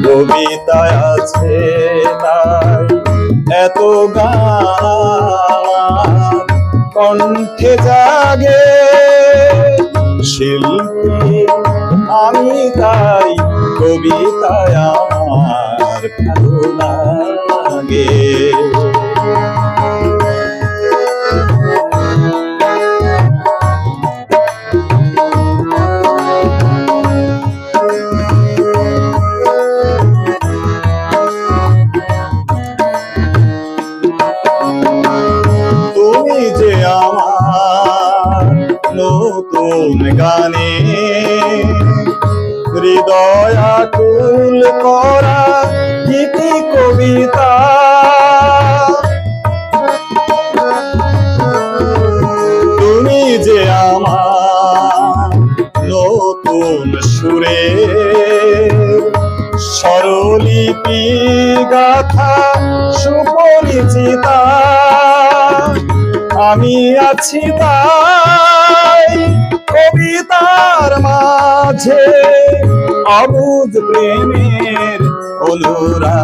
কবিতায় আছে তাই এত গান কণ্ঠে জাগে শিল্পী আমি তাই কবিতায় আমার ভালো লাগে। তুমি যে আমার নতুন গানে হৃদয় আকুল করা গীতি কবিতা, তুমি যে আমার নতুন সুরে স্বরলিপি গাথা সুপরিচিতা, আমি আছি তাই কবিতার মাঝে অবুঝ প্রেমের অনুরাগে।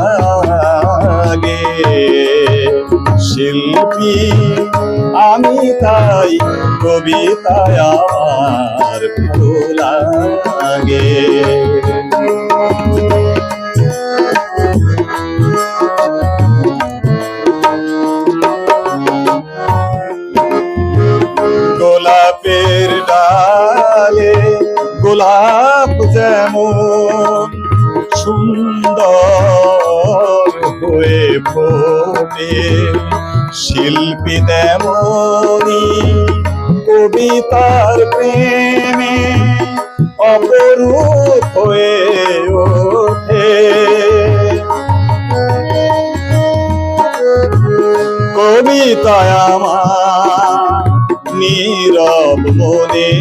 শিল্পী আমি তাই কবিতায় আমার ভালো লাগে। গোলাপের ডালে গোলাপ যেমন সুন্দর হয়ে ফোটে, শিল্পী তেমনি কবিতার প্রেমে অপরূপ হয়ে ওঠে। কবিতায় আমার নীরব মনে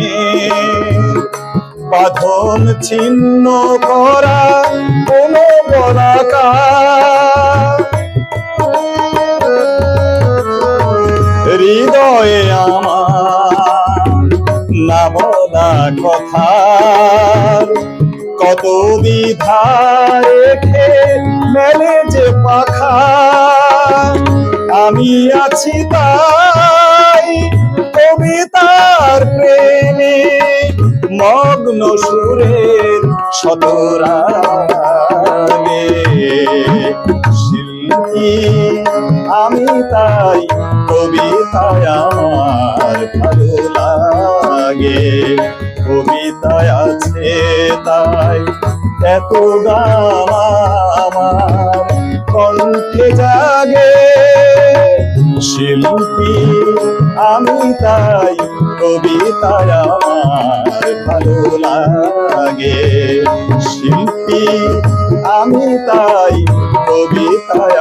বাঁধন ছিন্ন করা কোনো বলাকা, হৃদয়ে আমার না বলা কথা কত দ্বিধা রেখে মেলে যে পাখা, আমি আছি তাই কবিতার প্রেমে মগ্ন সুরের শতরাগে। শিল্পী আমি তাই কবিতায় আমার ভালো লাগে। কবিতায় আছে তাই এত গান আমার কণ্ঠে জাগে। শিল্পী আমি তাই কবিতায় আমার ভালো লাগে। শিল্পী আমি তাই কবিতায়